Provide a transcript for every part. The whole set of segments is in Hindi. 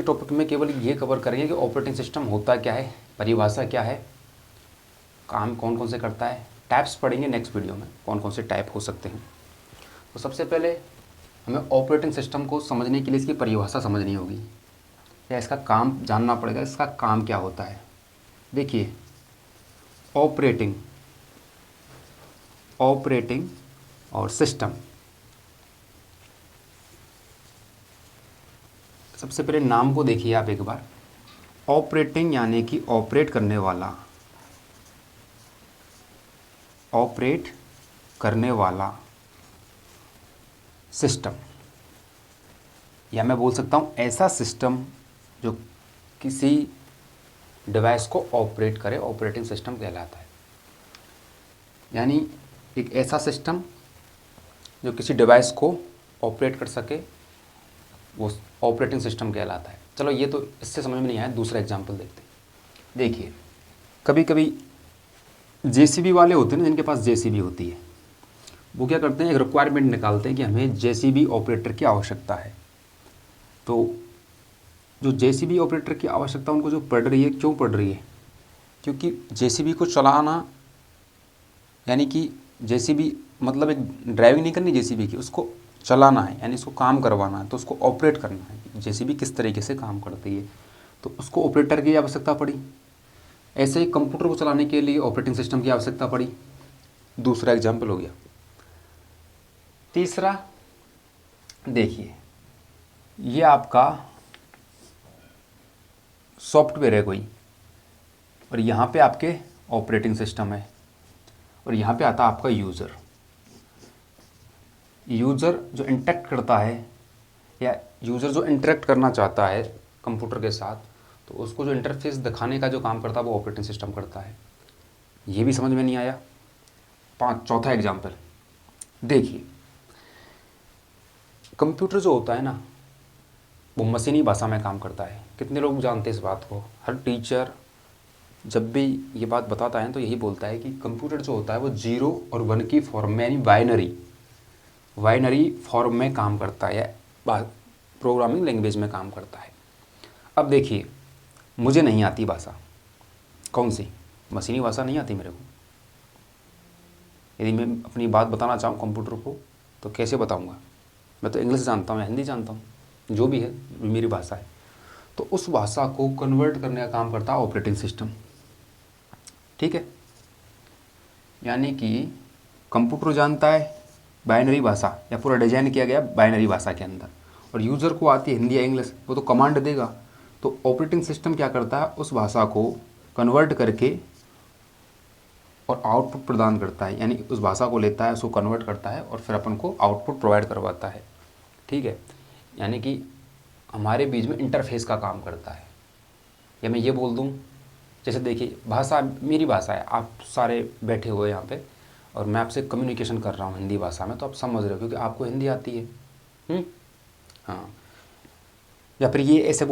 टॉपिक में केवल ये कवर करेंगे कि ऑपरेटिंग सिस्टम होता क्या है, परिभाषा क्या है, काम कौन कौन से करता है, टाइप्स पढ़ेंगे नेक्स्ट वीडियो में कौन कौन से टाइप हो सकते हैं। तो सबसे पहले हमें ऑपरेटिंग सिस्टम को समझने के लिए इसकी परिभाषा समझनी होगी या इसका काम जानना पड़ेगा, इसका काम क्या होता है। देखिए ऑपरेटिंग और सिस्टम, सबसे पहले नाम को देखिए आप एक बार। ऑपरेटिंग यानी कि ऑपरेट करने वाला, ऑपरेट करने वाला सिस्टम, या मैं बोल सकता हूँ ऐसा सिस्टम जो किसी डिवाइस को ऑपरेट करे, ऑपरेटिंग सिस्टम कहलाता है। यानी एक ऐसा सिस्टम जो किसी डिवाइस को ऑपरेट कर सके वो ऑपरेटिंग सिस्टम कहलाता है। चलो ये तो इससे समझ में नहीं आया, दूसरा एग्जांपल देखते हैं। देखिए कभी कभी जेसीबी वाले होते हैं ना, जिनके पास जेसीबी होती है, वो क्या करते हैं, एक रिक्वायरमेंट निकालते हैं कि हमें जेसीबी ऑपरेटर की आवश्यकता है। तो जो जेसीबी ऑपरेटर की आवश्यकता उनको जो पड़ रही है, क्यों पड़ रही है? क्योंकि जेसीबी को चलाना, यानी कि जेसीबी मतलब एक ड्राइविंग नहीं करनी जेसीबी की, उसको चलाना है, यानी इसको काम करवाना है, तो उसको ऑपरेट करना है। जेसीबी किस तरीके से काम करती है, तो उसको ऑपरेटर की आवश्यकता पड़ी। ऐसे ही कंप्यूटर को चलाने के लिए ऑपरेटिंग सिस्टम की आवश्यकता पड़ी। दूसरा एग्जाम्पल हो गया। तीसरा देखिए, ये आपका सॉफ्टवेयर है कोई, और यहाँ पे आपके ऑपरेटिंग सिस्टम है, और यहाँ पे आता है आपका यूज़र। यूज़र जो इंटरेक्ट करता है, या यूज़र जो इंटरेक्ट करना चाहता है कंप्यूटर के साथ, तो उसको जो इंटरफेस दिखाने का जो काम करता है वो ऑपरेटिंग सिस्टम करता है। ये भी समझ में नहीं आया। चौथा एग्जाम्पल देखिए, कंप्यूटर जो होता है ना, वो मशीनी भाषा में काम करता है। कितने लोग जानते हैं इस बात को? हर टीचर जब भी ये बात बताता है तो यही बोलता है कि कंप्यूटर जो होता है वो 0 और 1 की फॉर्म में, यानी बाइनरी फॉर्म में काम करता है, या प्रोग्रामिंग लैंग्वेज में काम करता है। अब देखिए, मुझे नहीं आती भाषा, कौन सी मशीनी भाषा नहीं आती मेरे को। यदि मैं अपनी बात बताना चाहूँ कंप्यूटर को तो कैसे बताऊँगा? मैं तो इंग्लिश जानता हूँ या हिंदी जानता हूँ, जो भी है मेरी भाषा है। तो उस भाषा को कन्वर्ट करने का काम करता है ऑपरेटिंग सिस्टम। ठीक है, यानी कि कंप्यूटर जानता है बाइनरी भाषा, या पूरा डिजाइन किया गया बाइनरी भाषा के अंदर, और यूज़र को आती है हिंदी या इंग्लिश, वो तो कमांड देगा। तो ऑपरेटिंग सिस्टम क्या करता है, उस भाषा को कन्वर्ट करके और आउटपुट प्रदान करता है, यानी उस भाषा को लेता है, उसको कन्वर्ट करता है और फिर अपन को आउटपुट प्रोवाइड करवाता है। ठीक है, यानी कि हमारे बीच में इंटरफेस का काम करता है। या मैं ये बोल दूँ, जैसे देखिए भाषा मेरी भाषा है, आप सारे बैठे हुए यहाँ पे, और मैं आपसे कम्युनिकेशन कर रहा हूँ हिंदी भाषा में, तो आप समझ रहे हो क्योंकि आपको हिंदी आती है। हाँ, या फिर ये ऐसे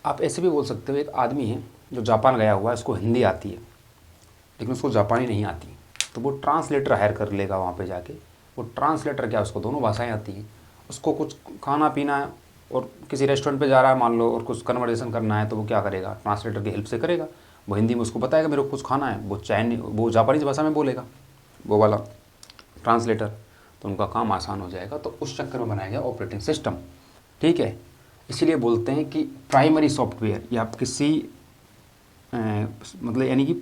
आप ऐसे भी बोल सकते हो, एक आदमी है जो जापान गया हुआ है, उसको हिंदी आती है लेकिन उसको जापानी नहीं आती, तो वो ट्रांसलेटर हायर कर लेगा वहाँ पे जाके। वो ट्रांसलेटर क्या, उसको दोनों भाषाएं आती हैं। उसको कुछ खाना पीना है और किसी रेस्टोरेंट पे जा रहा है मान लो, और कुछ कन्वर्सेशन करना है, तो वो क्या करेगा, ट्रांसलेटर की हेल्प से करेगा। वो हिंदी में उसको बताएगा मेरे को कुछ खाना है, वो जापानीज भाषा में बोलेगा वो वाला ट्रांसलेटर, तो उनका काम आसान हो जाएगा। तो उस चक्कर में बनाया गया ऑपरेटिंग सिस्टम। ठीक है, इसीलिए बोलते हैं कि प्राइमरी सॉफ्टवेयर, या किसी मतलब यानी कि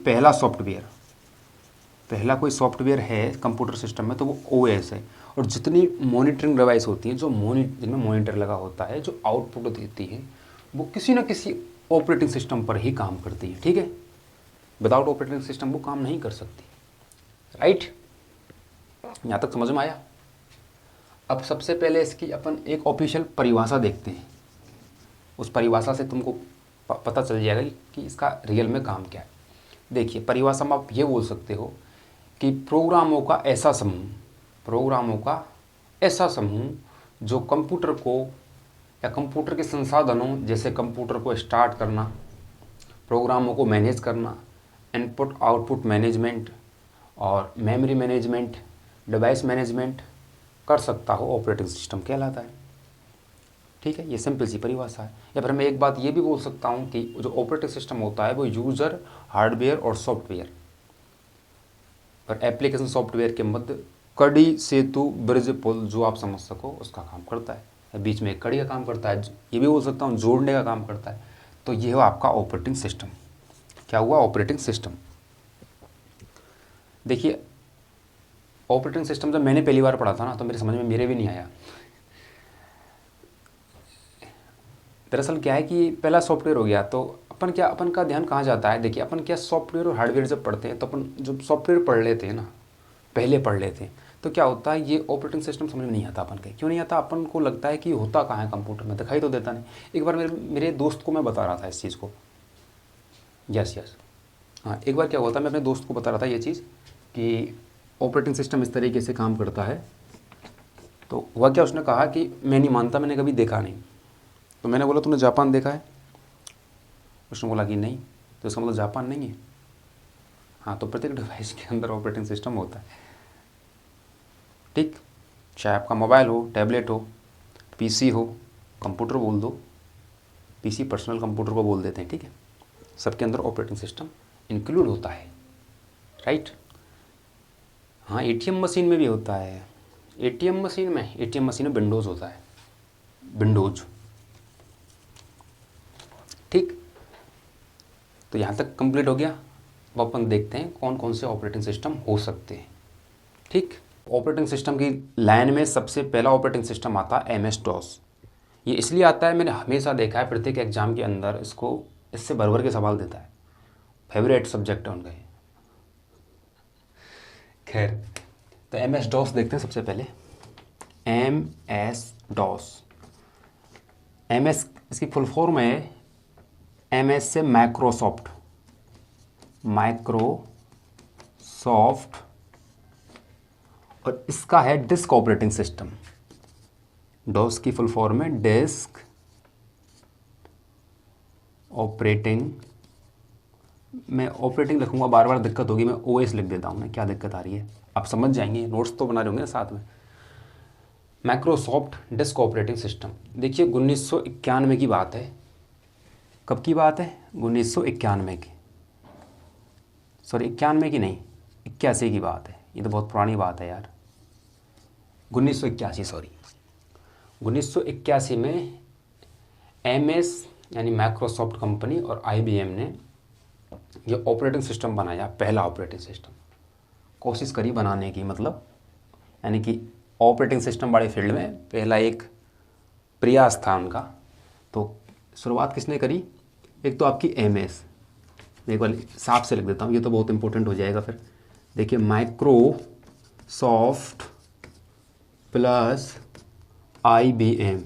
पहला कोई सॉफ्टवेयर है कंप्यूटर सिस्टम में तो वो ओएस है। और जितनी मॉनिटरिंग डिवाइस होती हैं, जिनमें मॉनिटर लगा होता है, जो आउटपुट देती है, वो किसी न किसी ऑपरेटिंग सिस्टम पर ही काम करती है। ठीक है, विदाउट ऑपरेटिंग सिस्टम वो काम नहीं कर सकती। राइट, यहाँ तक समझ में आया? अब सबसे पहले इसकी अपन एक ऑफिशियल परिभाषा देखते हैं। उस परिभाषा से तुमको पता चल जाएगा कि इसका रियल में काम क्या है। देखिए, परिभाषा में आप ये बोल सकते हो कि प्रोग्रामों का ऐसा समूह जो कंप्यूटर को या कंप्यूटर के संसाधनों, जैसे कंप्यूटर को स्टार्ट करना, प्रोग्रामों को मैनेज करना, इनपुट आउटपुट मैनेजमेंट और मेमोरी मैनेजमेंट, डिवाइस मैनेजमेंट कर सकता हो, ऑपरेटिंग सिस्टम कहलाता है। ठीक है, ये सिंपल सी परिभाषा है। या फिर मैं एक बात ये भी बोल सकता हूँ कि जो ऑपरेटिंग सिस्टम होता है वो यूज़र, हार्डवेयर और सॉफ्टवेयर और एप्लीकेशन सॉफ्टवेयर के मध्य कड़ी, सेतु, ब्रिज, पुल जो आप समझ सको उसका काम करता है। बीच में एक कड़ी का काम करता है, ये भी बोल सकता हूँ जोड़ने का काम करता है। तो ये हो आपका ऑपरेटिंग सिस्टम। क्या हुआ? Operating system. देखिए ऑपरेटिंग सिस्टम जब मैंने पहली बार पढ़ा था ना तो मेरे समझ में मेरे भी नहीं आया। दरअसल क्या है कि पहला सॉफ्टवेयर हो गया तो अपन का ध्यान कहाँ जाता है। देखिए अपन क्या सॉफ्टवेयर और हार्डवेयर जब पढ़ते हैं तो अपन जब सॉफ्टवेयर पढ़ लेते हैं ना, पहले पढ़ लेते हैं, तो क्या होता है ये ऑपरेटिंग सिस्टम समझ में नहीं आता अपन के। क्यों नहीं आता? अपन को लगता है कि होता कहाँ है कंप्यूटर में, दिखाई तो देता नहीं। एक बार मेरे दोस्त को मैं बता रहा था इस चीज़ को। यस हाँ, एक बार क्या हुआ था, मैं अपने दोस्त को बता रहा था ये चीज़ कि ऑपरेटिंग सिस्टम इस तरीके से काम करता है। तो हुआ क्या, उसने कहा कि मैं नहीं मानता, मैंने कभी देखा नहीं। तो मैंने बोला तूने जापान देखा है? उसने बोला कि नहीं। तो इसका मतलब जापान नहीं है? हाँ, तो प्रत्येक डिवाइस के अंदर ऑपरेटिंग सिस्टम होता है। ठीक, चाहे आपका मोबाइल हो, टैबलेट हो, पीसी हो, कंप्यूटर बोल दो, पीसी पर्सनल कंप्यूटर को बोल देते हैं, ठीक है। सबके अंदर ऑपरेटिंग सिस्टम इंक्लूड होता है, राइट। हाँ, एटीएम मशीन में भी होता है। एटीएम मशीन में विंडोज़ होता है, विंडोज़। ठीक, तो यहाँ तक कंप्लीट हो गया। अब अपन देखते हैं कौन कौन से ऑपरेटिंग सिस्टम हो सकते हैं। ठीक, ऑपरेटिंग सिस्टम की लाइन में सबसे पहला ऑपरेटिंग सिस्टम आता है एमएस डॉस। ये इसलिए आता है, मैंने हमेशा देखा है प्रत्येक एग्जाम के अंदर इससे भर भर के सवाल देता है, फेवरेट सब्जेक्ट है उनका। खैर, तो एमएस डॉस देखते हैं सबसे पहले। एमएस डॉस, एमएस इसकी फुल फॉर्म है एमएस से माइक्रोसॉफ्ट और इसका है डिस्क ऑपरेटिंग सिस्टम। डॉस की फुल फॉर्म है डिस्क ऑपरेटिंग। मैं ऑपरेटिंग लिखूंगा बार बार दिक्कत होगी, मैं ओएस लिख देता हूँ। मैं क्या दिक्कत आ रही है आप समझ जाएंगे, नोट्स तो बना रहे होंगे ना साथ में। Microsoft disk operating system. देखिए 1991 की बात है। कब की बात है? 1991 की, सॉरी 91 की नहीं, 81 की बात है। ये तो बहुत पुरानी बात है यार। 1981, सॉरी 1981 में एमएस यानी माइक्रोसॉफ्ट कंपनी और आईबीएम ने ये ऑपरेटिंग सिस्टम बनाया, पहला ऑपरेटिंग सिस्टम। कोशिश करी बनाने की, मतलब यानी कि ऑपरेटिंग सिस्टम वाले फील्ड में पहला एक प्रयास था उनका। तो शुरुआत किसने करी? एक तो आपकी एमएस, एक बार साफ से लिख देता हूँ, ये तो बहुत इंपॉर्टेंट हो जाएगा फिर। देखिए माइक्रोसॉफ्ट प्लस आईबीएम,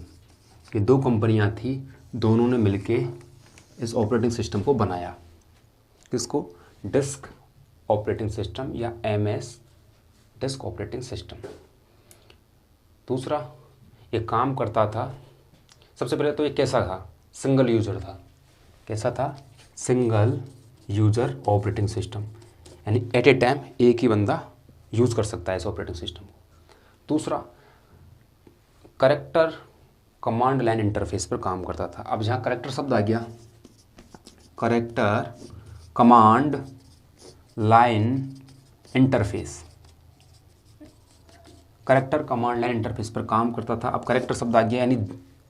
ये दो कंपनियां थी, दोनों ने मिलके इस ऑपरेटिंग सिस्टम को बनाया। किसको? डिस्क ऑपरेटिंग सिस्टम या एमएस डिस्क ऑपरेटिंग सिस्टम। दूसरा, ये काम करता था, सबसे पहले तो ये कैसा था? सिंगल यूजर था। कैसा था? सिंगल यूजर ऑपरेटिंग सिस्टम, यानी एट ए टाइम एक ही बंदा यूज़ कर सकता है इस ऑपरेटिंग सिस्टम को। दूसरा, करेक्टर कमांड लाइन इंटरफेस पर काम करता था। अब जहाँ करेक्टर शब्द आ गया, character command line interface, character command line interface पर काम करता था। अब करेक्टर शब्द आ गया यानी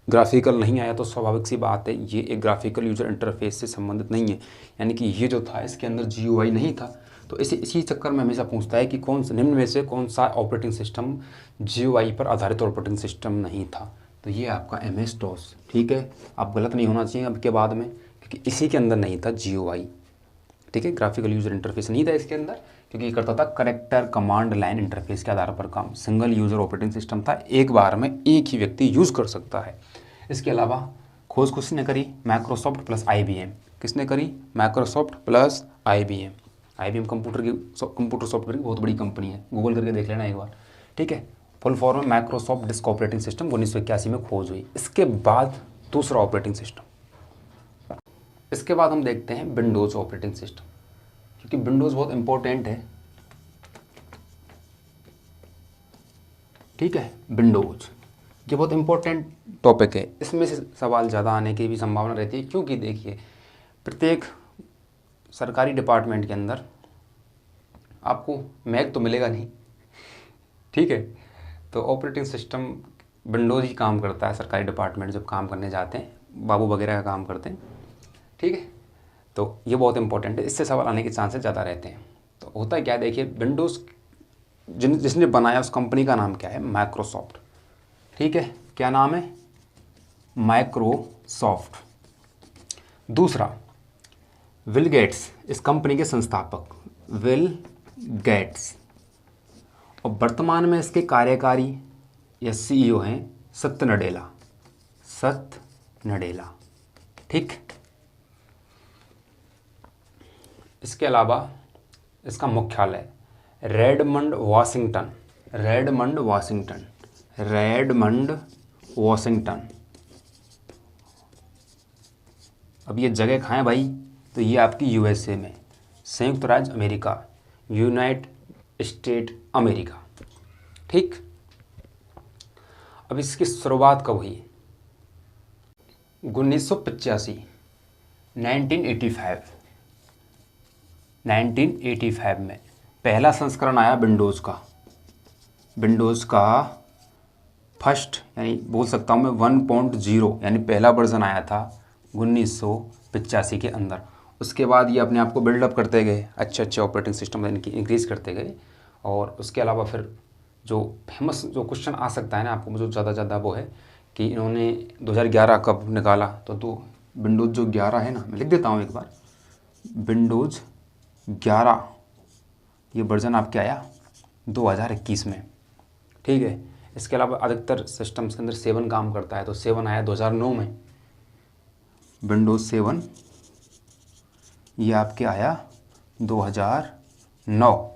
ग्राफिकल नहीं आया, तो स्वाभाविक सी बात है ये एक ग्राफिकल यूजर इंटरफेस से संबंधित नहीं है, यानी कि ये जो था इसके अंदर जीयूआई नहीं था। तो इसी चक्कर में हमेशा पूछता है कि निम्न में से कौन सा ऑपरेटिंग सिस्टम जीयूआई पर आधारित ऑपरेटिंग सिस्टम नहीं था? तो ये आपका एमएस डॉस। ठीक है, आप गलत नहीं होना चाहिए अब के बाद में, क्योंकि इसी के अंदर नहीं था जीयूआई। ठीक है, ग्राफिकल यूजर इंटरफेस नहीं था इसके अंदर, क्योंकि ये करता था करेक्टर कमांड लाइन इंटरफेस के आधार पर काम। सिंगल यूजर ऑपरेटिंग सिस्टम था, एक बार में एक ही व्यक्ति यूज़ कर सकता है। इसके अलावा खोज किसने करी? Microsoft plus IBM. किसने करी? Microsoft plus IBM. IBM computer software की बहुत बड़ी कंपनी है, गूगल करके देख लेना एक बार। ठीक है, फुल फॉर्म में माइक्रोसॉफ्ट डिस्क ऑपरेटिंग सिस्टम 1981 में खोज हुई। इसके बाद दूसरा ऑपरेटिंग सिस्टम, इसके बाद हम देखते हैं विंडोज़ ऑपरेटिंग सिस्टम, क्योंकि विंडोज़ बहुत इंपॉर्टेंट है। ठीक है, विंडोज़ ये बहुत इंपॉर्टेंट टॉपिक है, इसमें से सवाल ज़्यादा आने की भी संभावना रहती है, क्योंकि देखिए प्रत्येक सरकारी डिपार्टमेंट के अंदर आपको मैक तो मिलेगा नहीं, ठीक है। तो ऑपरेटिंग सिस्टम विंडोज़ ही काम करता है। सरकारी डिपार्टमेंट जब काम करने जाते हैं, बाबू वगैरह का काम करते हैं, ठीक है। तो ये बहुत इंपॉर्टेंट है, इससे सवाल आने के चांसेस ज़्यादा रहते हैं। तो होता है क्या, देखिए विंडोज़ जिसने बनाया उस कंपनी का नाम क्या है, माइक्रोसॉफ्ट, ठीक है। क्या नाम है, माइक्रोसॉफ्ट। दूसरा बिल गेट्स, इस कंपनी के संस्थापक बिल गेट्स, और वर्तमान में इसके कार्यकारी या सीईओ हैं सत्य नडेला, सत्य नडेला, ठीक। इसके अलावा इसका मुख्यालय Redmond Washington, Redmond Washington, Redmond Washington. अब ये जगह कहाँ है भाई, तो ये आपकी यूएसए में, संयुक्त राज्य अमेरिका, यूनाइटेड स्टेट अमेरिका, ठीक। अब इसकी शुरुआत कब हुई, 1985, 1985, 1985 में पहला संस्करण आया विंडोज़ का, विंडोज़ का फर्स्ट, यानी बोल सकता हूँ मैं 1.0, यानी पहला वर्जन आया था 1985 के अंदर। उसके बाद ये अपने आप को बिल्डअप करते गए, अच्छे अच्छे ऑपरेटिंग सिस्टम इनकी इंक्रीज़ करते गए। और उसके अलावा फिर जो फेमस जो क्वेश्चन आ सकता है ना आपको, जो ज़्यादा वो है कि इन्होंने 2011 कब निकाला, तो विंडोज़ जो 11 है ना, मैं लिख देता हूँ एक बार, विंडोज़ 11 ये वर्जन आपके आया 2021 में, ठीक है। इसके अलावा अधिकतर सिस्टम्स के अंदर 7 काम करता है, तो 7 आया 2009 में, विंडोज़ 7 ये आपके आया 2009।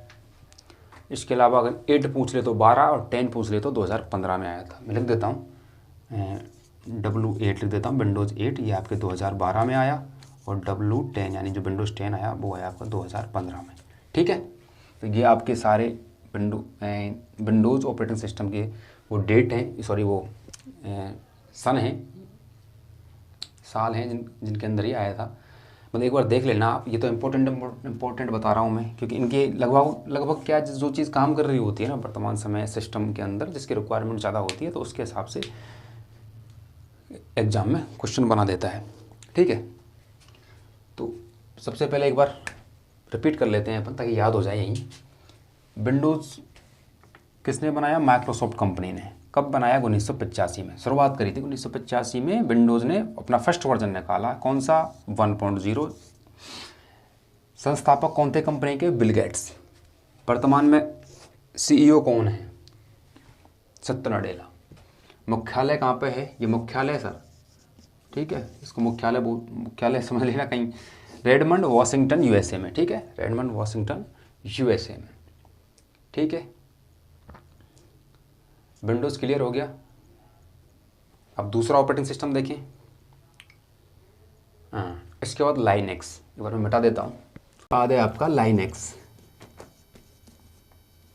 इसके अलावा अगर 8 पूछ ले तो 12 और 10 पूछ ले तो 2015 में आया था। मैं लिख देता हूँ W8 लिख देता हूँ, विंडोज़ 8 ये आपके 2012 में आया, और W10 यानी जो विंडोज़ 10 आया वो आया आपका 2015 में, ठीक है। तो ये आपके सारे विंडोज़ ऑपरेटिंग सिस्टम के वो डेट हैं, सॉरी वो सन हैं, साल हैं जिनके अंदर ही आया था। मतलब एक बार देख लेना आप, ये तो इम्पोर्टेंट बता रहा हूँ मैं, क्योंकि इनके लगभग क्या जो चीज़ काम कर रही होती है ना वर्तमान समय सिस्टम के अंदर, जिसकी रिक्वायरमेंट ज़्यादा होती है, तो उसके हिसाब से एग्ज़ाम में क्वेश्चन बना देता है, ठीक है। तो सबसे पहले एक बार रिपीट कर लेते हैं अपन, ताकि याद हो जाए यहीं। विंडोज़ किसने बनाया, माइक्रोसॉफ्ट कंपनी ने। कब बनाया, 1985 में शुरुआत करी थी। 1985 में विंडोज़ ने अपना फर्स्ट वर्जन निकाला, कौन सा, 1.0। संस्थापक कौन थे कंपनी के, बिल गेट्स। वर्तमान में सीईओ कौन है, सत्य नडेला। मुख्यालय कहाँ पे है, ये मुख्यालय सर, ठीक है, इसको मुख्यालय समझ लेना कहीं, रेडमंड वाशिंगटन यूएसए में, ठीक है, रेडमंड वाशिंगटन यूएसए में, ठीक है। विंडोज़ क्लियर हो गया। अब दूसरा ऑपरेटिंग सिस्टम देखें। इसके बाद लाइनेक्स, एक बार मैं मिटा देता हूँ। बाद है आपका लाइनेक्स,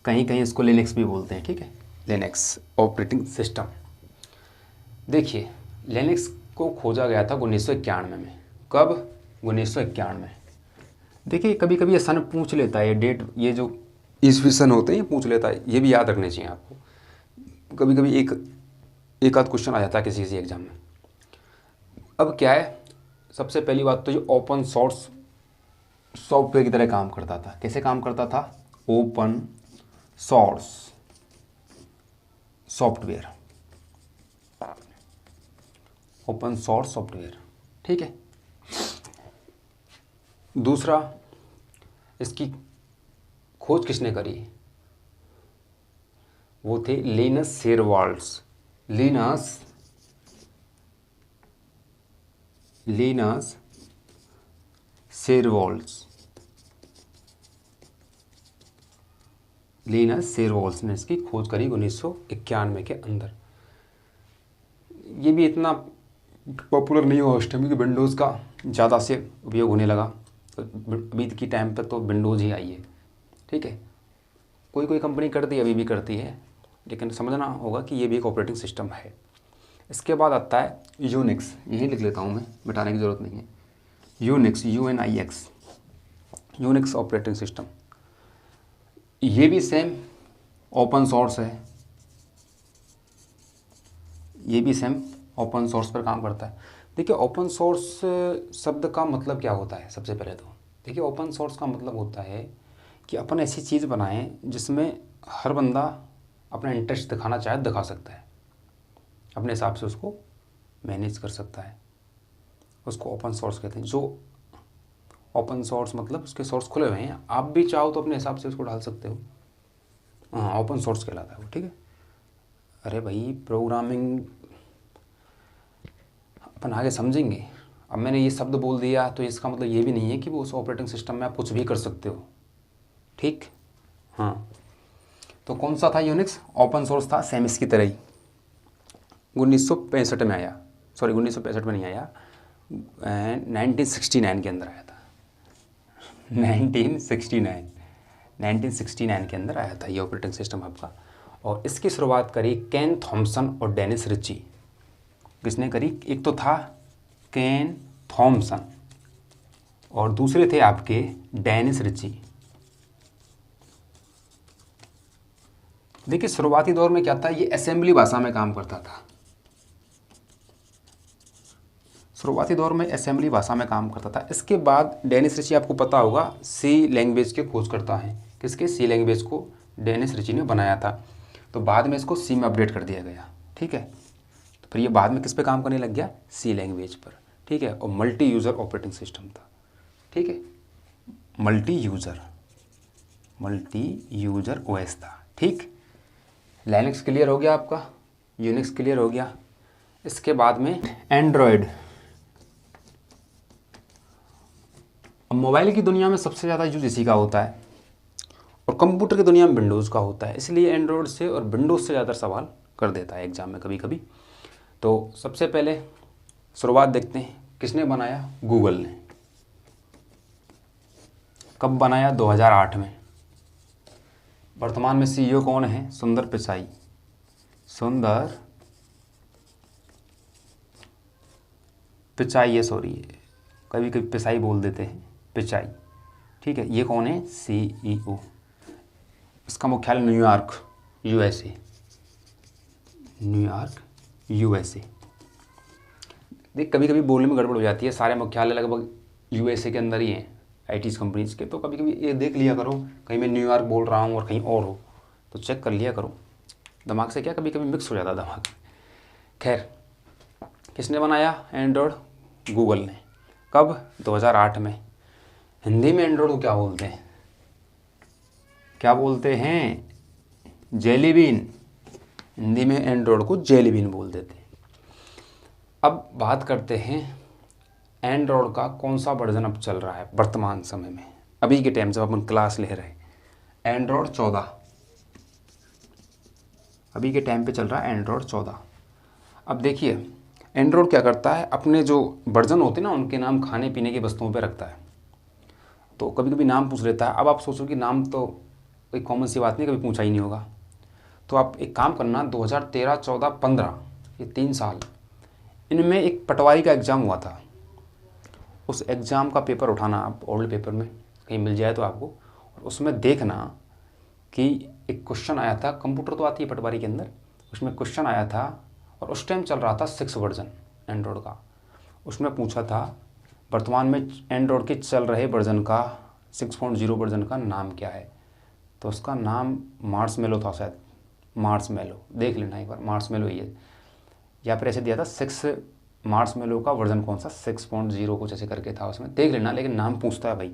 कहीं कहीं इसको लिनक्स भी बोलते हैं, ठीक है, लिनक्स ऑपरेटिंग सिस्टम। देखिए लिनक्स को खोजा गया था 1991 में। कब, 1991 में। देखिए कभी कभी ये सन पूछ लेता है, ये डेट, ये जो ईस्वी सन होते हैं ये पूछ लेता है, ये भी याद रखने चाहिए आपको। कभी कभी एक आध क्वेश्चन आ जाता है किसी एग्जाम में। अब क्या है, सबसे पहली बात तो ये ओपन सोर्स सॉफ्टवेयर की तरह काम करता था। कैसे काम करता था, open source software, open source software, ठीक है। दूसरा, इसकी खोज किसने करी, वो थे लिनस शेरवाल्ड्स, लिनस शेरवाल्ड्स, लिनस शेरवाल्ड्स ने इसकी खोज करी 1991 के अंदर। ये भी इतना पॉपुलर नहीं हुआ उस टाइम, क्योंकि विंडोज़ का ज़्यादा से उपयोग होने लगा। तो अभी की टाइम पर तो विंडोज़ ही आई है, ठीक है। कोई कोई कंपनी करती है, अभी भी करती है, लेकिन समझना होगा कि ये भी एक ऑपरेटिंग सिस्टम है। इसके बाद आता है यूनिक्स, यही लिख लेता हूँ मैं, मिटाने की ज़रूरत नहीं है। Unix, UNIX, Unix operating system, ये भी सेम ओपन सोर्स है, ये भी सेम ओपन सोर्स पर काम करता है। देखिए ओपन सोर्स शब्द का मतलब क्या होता है, सबसे पहले तो देखिए ओपन सोर्स का मतलब होता है कि अपन ऐसी चीज़ बनाएं जिसमें हर बंदा अपना इंटरेस्ट दिखाना चाहे दिखा सकता है, अपने हिसाब से उसको मैनेज कर सकता है, उसको ओपन सोर्स कहते हैं। जो ओपन सोर्स मतलब उसके सोर्स खुले हुए हैं, आप भी चाहो तो अपने हिसाब से उसको डाल सकते हो, हाँ ओपन सोर्स कहलाता है वो, ठीक है। अरे भाई प्रोग्रामिंग अपन आगे समझेंगे। अब मैंने ये शब्द बोल दिया तो इसका मतलब ये भी नहीं है कि वो उस ऑपरेटिंग सिस्टम में आप कुछ भी कर सकते हो, ठीक। हाँ, तो कौन सा था यूनिक्स, ओपन सोर्स था, सेम इसकी तरह ही। 1965 में आया, सॉरी 1965 में नहीं आया, 1969 के अंदर आया था। 1969 के अंदर आया था ये ऑपरेटिंग सिस्टम आपका। और इसकी शुरुआत करी केन थॉमसन और डेनिस रिची। किसने करी, एक तो था केन थॉमसन और दूसरे थे आपके डेनिस रिची। देखिए शुरुआती दौर में क्या था, ये असेंबली भाषा में काम करता था, शुरुआती दौर में असेंबली भाषा में काम करता था। इसके बाद डेनिस रिची, आपको पता होगा, सी लैंग्वेज के खोज करता है। किसके, सी लैंग्वेज को डेनिस रिची ने बनाया था। तो बाद में इसको सी में अपडेट कर दिया गया, ठीक है। तो फिर ये बाद में किस पे काम करने लग गया, सी लैंग्वेज पर, ठीक है। और मल्टी यूज़र ऑपरेटिंग सिस्टम था, ठीक है, मल्टी यूज़र ओएस था, ठीक। लाइनक्स क्लियर हो गया आपका, यूनिक्स क्लियर हो गया। इसके बाद में एंड्रॉयड। अब मोबाइल की दुनिया में सबसे ज़्यादा यूज इसी का होता है और कंप्यूटर की दुनिया में विंडोज़ का होता है, इसलिए एंड्रॉयड से और विंडोज़ से ज़्यादा सवाल कर देता है एग्जाम में कभी कभी। तो सबसे पहले शुरुआत देखते हैं, किसने बनाया, गूगल ने। कब बनाया, 2008 में। वर्तमान में सीईओ कौन है, सुंदर पिचाई, सुंदर पिचाई है, सॉरी कभी कभी पिचाई बोल देते हैं, पिचाई, ठीक है। ये कौन है, सीईओ। इसका मुख्यालय न्यूयॉर्क, यूएसए, न्यूयॉर्क यूएसए। देख कभी कभी बोलने में गड़बड़ हो जाती है, सारे मुख्यालय लगभग यूएसए के अंदर ही हैं आईटी कंपनीज के, तो कभी कभी ये देख लिया करो, कहीं मैं न्यूयॉर्क बोल रहा हूँ और कहीं और हो, तो चेक कर लिया करो, दिमाग से क्या कभी कभी मिक्स हो जाता है दिमाग। खैर, किसने बनाया एंड्रॉयड, गूगल ने। कब, 2008 में। हिंदी में एंड्रॉयड को क्या बोलते हैं, क्या बोलते हैं, जेली-बीन। हिंदी में एंड्रॉयड को जेली-बीन बोल देते हैं। अब बात करते हैं एंड्रॉयड का कौन सा वर्जन अब चल रहा है वर्तमान समय में, अभी के टाइम जब अपन क्लास ले रहे हैं। एंड्रॉयड 14 अभी के टाइम पे चल रहा है, एंड्रॉयड 14। अब देखिए एंड्रॉयड क्या करता है, अपने जो वर्जन होते हैं ना उनके नाम खाने पीने की वस्तुओं पे रखता है, तो कभी कभी नाम पूछ लेता है। अब आप सोचो कि नाम तो कोई कॉमन सी बात नहीं, कभी पूछा ही नहीं होगा, तो आप एक काम करना, 2013, 14, 15 ये 3 साल, इनमें एक पटवारी का एग्ज़ाम हुआ था। उस एग्ज़ाम का पेपर उठाना आप, ओल्ड पेपर में कहीं मिल जाए तो आपको, और उसमें देखना कि एक क्वेश्चन आया था, कंप्यूटर तो आती है पटवारी के अंदर, उसमें क्वेश्चन आया था और उस टाइम चल रहा था 6 वर्जन एंड्रॉयड का। उसमें पूछा था वर्तमान में एंड्रॉयड के चल रहे वर्जन का 6.0 वर्जन का नाम क्या है, तो उसका नाम मार्शमैलो था शायद, मार्शमैलो, देख लेना एक बार, मार्शमैलो ही है, या फिर ऐसे दिया था 6 मार्शमैलो का वर्जन कौन सा 6.0 कुछ ऐसे करके था, उसमें देख लेना। लेकिन नाम पूछता है भाई,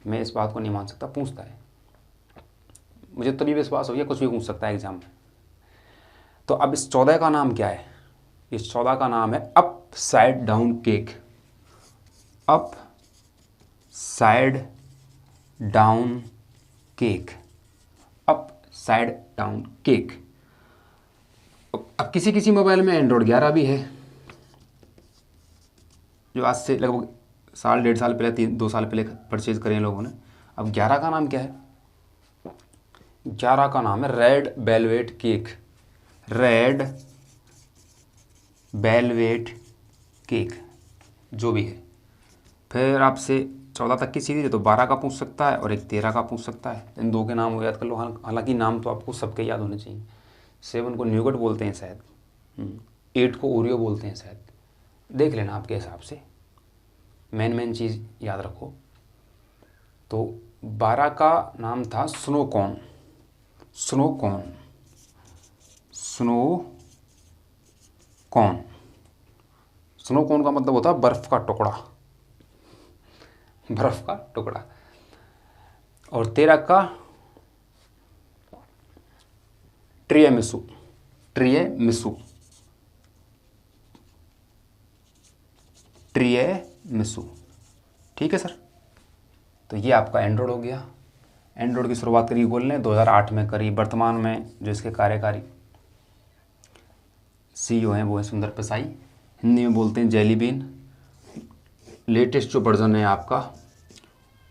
मैं इस बात को नहीं मान सकता, पूछता है, मुझे तभी विश्वास हो गया कुछ भी पूछ सकता है एग्जाम में। तो अब इस 14 का नाम क्या है, इस 14 का नाम है up side down cake, up side down cake, up side down cake. अब किसी किसी मोबाइल में एंड्रॉयड 11 भी है, जो आज से लगभग साल 1.5 साल पहले 2 साल पहले परचेज करें लोगों ने। अब 11 का नाम क्या है, 11 का नाम है red velvet cake, red velvet cake, जो भी है। फिर आपसे 14 तक की सीरीज है तो 12 का पूछ सकता है और एक 13 का पूछ सकता है। इन दो के नाम हो याद कर लो, हालांकि नाम तो आपको सबके याद होने चाहिए। 7 को न्यूगट बोलते हैं शायद, 8 को ओरियो बोलते हैं शायद, देख लेना आपके हिसाब से, मेन चीज़ याद रखो। तो 12 का नाम था स्नोकॉर्न। स्नोकॉर्न, स्नोकॉर्न, स्नोकॉर्न का मतलब होता है बर्फ़ का टुकड़ा, बर्फ़ का टुकड़ा। और 13 का ट्रियमिसु, ट्रियमिसु, ट्रियमिसु, ठीक है सर। तो ये आपका एंड्रॉयड हो गया। एंड्रॉयड की शुरुआत करी गूगल ने 2008 में करी। वर्तमान में जो इसके कार्यकारी CEO हैं वो है सुंदर पिचाई, हिंदी में बोलते हैं जेली बीन। लेटेस्ट जो वर्जन है आपका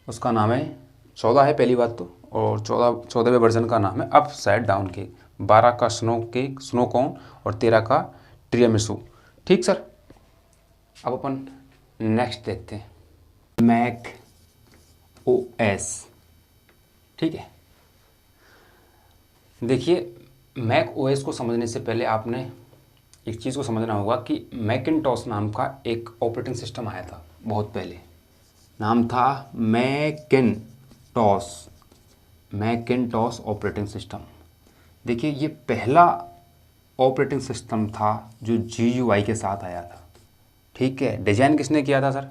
उसका नाम है 14 है पहली बात तो, और 14वें वर्जन का नाम है अपसाइड डाउन केक। 12 का स्नो केक, स्नोकॉर्न, और 13 का ट्रियमिसु, ठीक सर। अब अपन नेक्स्ट देखते हैं, मैक OS, ठीक है। देखिए मैक OS को समझने से पहले आपने एक चीज़ को समझना होगा कि मैकिन्टॉश नाम का एक ऑपरेटिंग सिस्टम आया था बहुत पहले, नाम था मैकिन्टॉश, मैकिन्टॉश ऑपरेटिंग सिस्टम। देखिए ये पहला ऑपरेटिंग सिस्टम था जो GUI के साथ आया था, ठीक है। डिज़ाइन किसने किया था सर?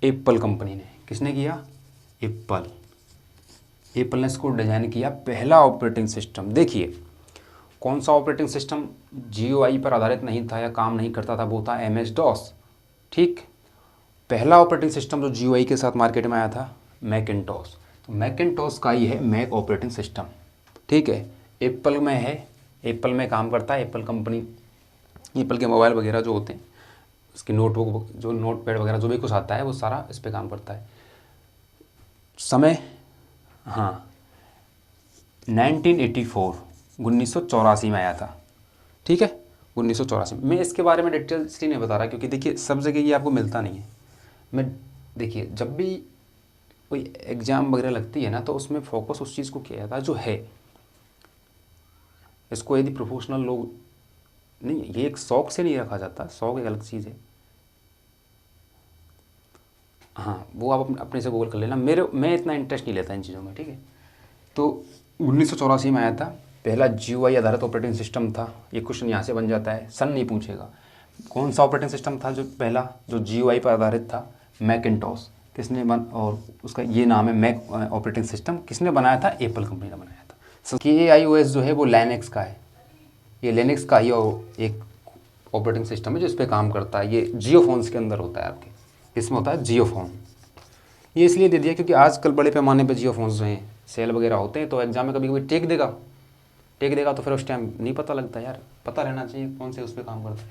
एप्पल कंपनी ने। किसने किया? एप्पल ने इसको डिज़ाइन किया, पहला ऑपरेटिंग सिस्टम। देखिए कौन सा ऑपरेटिंग सिस्टम GUI पर आधारित नहीं था या काम नहीं करता था, वो था MS-DOS, ठीक। पहला ऑपरेटिंग सिस्टम जो GUI के साथ मार्केट में आया था मैकिन्टॉश। तो मैकिन्टॉश का ही है मैक ऑपरेटिंग सिस्टम, ठीक है। एप्पल में है, एप्पल में काम करता है। एप्पल कंपनी, एप्पल के मोबाइल वगैरह जो होते हैं, उसकी नोटबुक, जो नोटपैड वगैरह जो भी कुछ आता है वो सारा इस पर काम करता है। समय, हाँ 1984 में आया था, ठीक है, 1984 में। मैं इसके बारे में डिटेल इसलिए नहीं बता रहा क्योंकि देखिए सब जगह ये आपको मिलता नहीं है। मैं देखिए जब भी कोई एग्ज़ाम वगैरह लगती है ना तो उसमें फोकस उस चीज़ को किया जाता है जो है। इसको यदि प्रोफेशनल लोग नहीं, ये एक शौक से नहीं रखा जाता, शौक एक अलग चीज़ है। हाँ वो आप अपने से गूगल कर लेना, मैं इतना इंटरेस्ट नहीं लेता इन चीज़ों में, ठीक है। तो 1984 में आया था, पहला GUI आधारित ऑपरेटिंग सिस्टम था। ये क्वेश्चन यहाँ से बन जाता है, सन नहीं पूछेगा। कौन सा ऑपरेटिंग सिस्टम था जो पहला जो GUI पर आधारित था? मैकिन्टॉश। किसने और उसका ये नाम है मैक ऑपरेटिंग सिस्टम। किसने बनाया था? एप्पल कंपनी ने बनाया था। KIOS जो है वो लिनक्स का है, ये लिनक्स का ही एक ऑपरेटिंग सिस्टम है जो इस पर काम करता है। ये जियोफोन्स के अंदर होता है, आपके इसमें होता है जियोफोन। ये इसलिए दे दिया क्योंकि आजकल बड़े पैमाने पर जियोफोन्स जो हैं सेल वगैरह होते हैं, तो एग्जाम में कभी कभी टेक देगा तो फिर उस टाइम नहीं पता लगता यार, पता रहना चाहिए कौन से उस पर काम करता है।